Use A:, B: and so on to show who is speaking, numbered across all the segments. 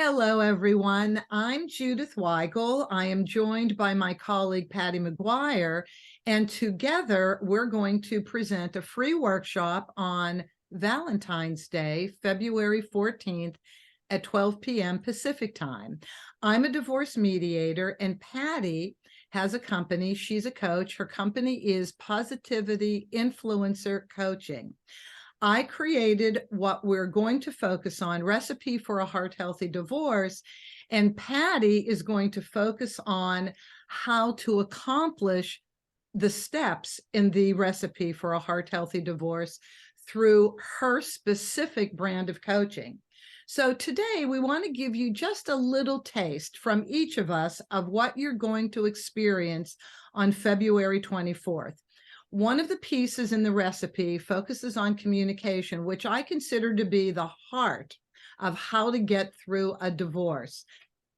A: Hello, everyone. I'm Judith Weigle. I am joined by my colleague, Patty McGuire, and together we're going to present a free workshop on Valentine's Day, February 14th at 12 p.m. Pacific time. I'm a divorce mediator, and Patty has a company. She's a coach. Her company is Positivity Influencer Coaching. I created what we're going to focus on, Recipe for a Heart Healthy Divorce, and Patty is going to focus on how to accomplish the steps in the Recipe for a Heart Healthy Divorce through her specific brand of coaching. So today we want to give you just a little taste from each of us of what you're going to experience on February 24th. One of the pieces in the recipe focuses on communication, which I consider to be the heart of how to get through a divorce,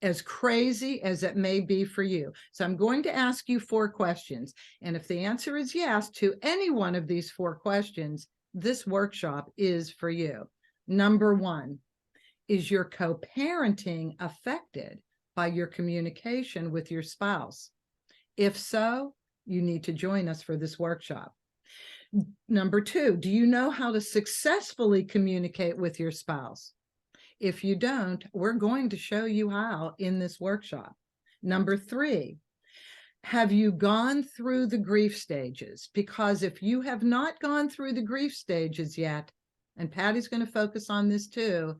A: as crazy as it may be for you. So I'm going to ask you 4 questions. And if the answer is yes to any one of these 4 questions, this workshop is for you. Number 1, is your co-parenting affected by your communication with your spouse? If so, you need to join us for this workshop. Number 2, do you know how to successfully communicate with your spouse? If you don't, we're going to show you how in this workshop. Number 3, have you gone through the grief stages? Because if you have not gone through the grief stages yet, and Patty's going to focus on this too,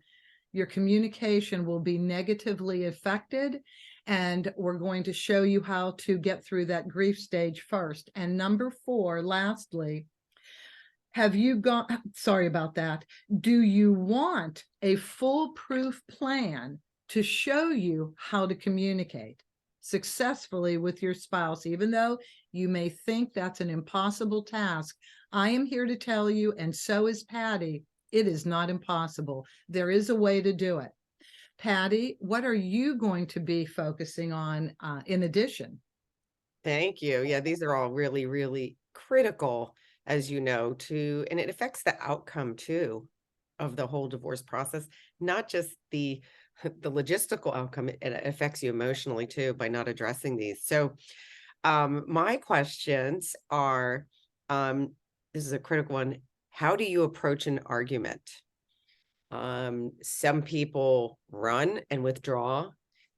A: your communication will be negatively affected, and we're going to show you how to get through that grief stage first. And number 4, lastly, have you gone, sorry about that, do you want a foolproof plan to show you how to communicate successfully with your spouse? Even though you may think that's an impossible task, I am here to tell you, and so is Patty, it is not impossible. There is a way to do it. Patty, what are you going to be focusing on in addition?
B: Thank you. Yeah, these are all really, really critical, as you know, and it affects the outcome too of the whole divorce process, not just the the logistical outcome, it affects you emotionally too by not addressing these. So, my questions are, this is a critical one. How do you approach an argument? Some people run and withdraw,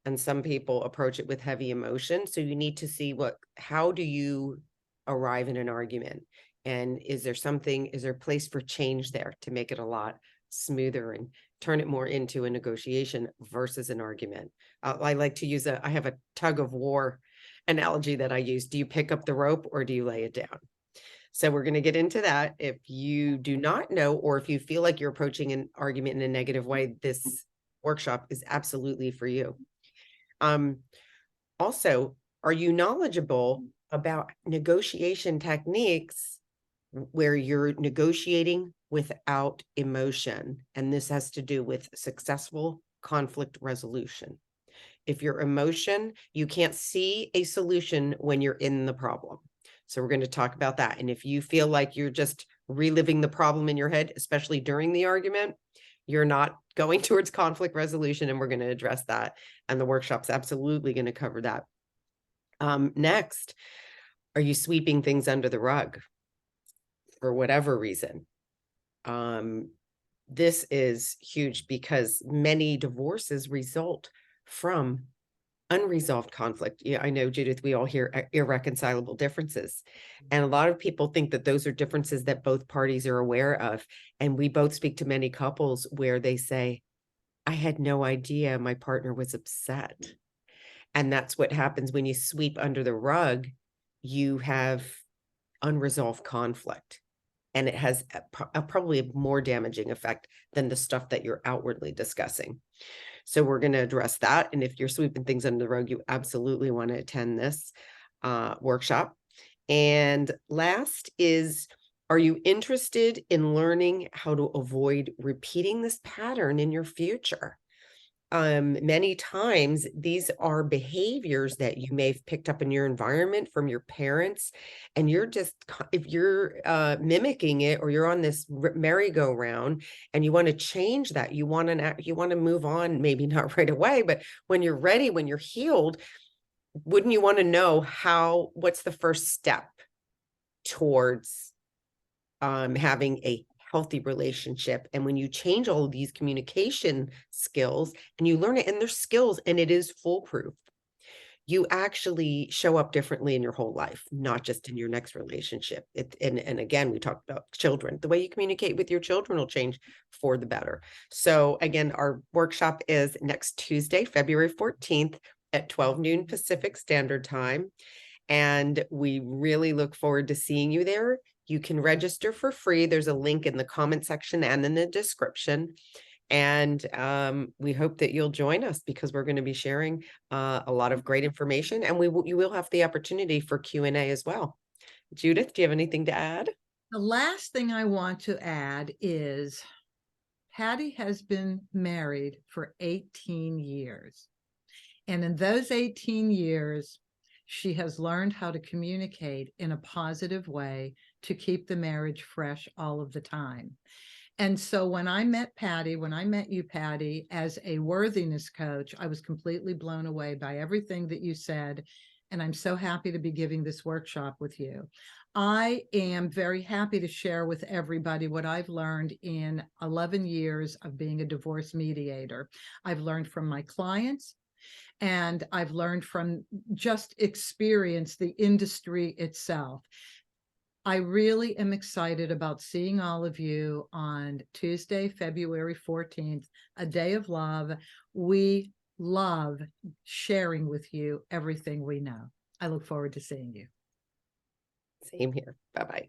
B: and some people approach it with heavy emotion. So you need to see how do you arrive in an argument? And is there a place for change there to make it a lot smoother and turn it more into a negotiation versus an argument? I like to use I have a tug of war analogy that I use. Do you pick up the rope or do you lay it down? So we're going to get into that. If you do not know, or if you feel like you're approaching an argument in a negative way, this workshop is absolutely for you. Also, are you knowledgeable about negotiation techniques where you're negotiating without emotion? And this has to do with successful conflict resolution. If you're emotion, you can't see a solution when you're in the problem. So we're going to talk about that. And if you feel like you're just reliving the problem in your head, especially during the argument, you're not going towards conflict resolution, and we're going to address that. And the workshop's absolutely going to cover that. Next, are you sweeping things under the rug for whatever reason? This is huge because many divorces result from unresolved conflict. Yeah, I know, Judith, we all hear irreconcilable differences. And a lot of people think that those are differences that both parties are aware of. And we both speak to many couples where they say, I had no idea my partner was upset. And that's what happens when you sweep under the rug. You have unresolved conflict. And it has probably a more damaging effect than the stuff that you're outwardly discussing. So we're going to address that. And if you're sweeping things under the rug, you absolutely want to attend this workshop. And last is, are you interested in learning how to avoid repeating this pattern in your future? many times these are behaviors that you may have picked up in your environment from your parents, and you're just, if you're mimicking it, or you're on this merry-go-round and you want to change that, you want to move on, maybe not right away, but when you're ready, when you're healed, wouldn't you want to know what's the first step towards having a healthy relationship? And when you change all of these communication skills and you learn it, and there's skills, and it is foolproof, you actually show up differently in your whole life, not just in your next relationship. And again, we talked about children. The way you communicate with your children will change for the better. So again, our workshop is next Tuesday, February 14th at 12 noon Pacific Standard Time. And we really look forward to seeing you there. You can register for free. There's a link in the comment section and in the description. And we hope that you'll join us, because we're going to be sharing a lot of great information, and you will have the opportunity for Q&A as well. Judith, do you have anything to add?
A: The last thing I want to add is Patty has been married for 18 years. And in those 18 years, she has learned how to communicate in a positive way to keep the marriage fresh all of the time. And so when I met you, Patty, as a worthiness coach, I was completely blown away by everything that you said. And I'm so happy to be giving this workshop with you. I am very happy to share with everybody what I've learned in 11 years of being a divorce mediator. I've learned from my clients, and I've learned from just experience the industry itself. I really am excited about seeing all of you on Tuesday, February 14th, a day of love. We love sharing with you everything we know. I look forward to seeing you.
B: Same here. Bye-bye.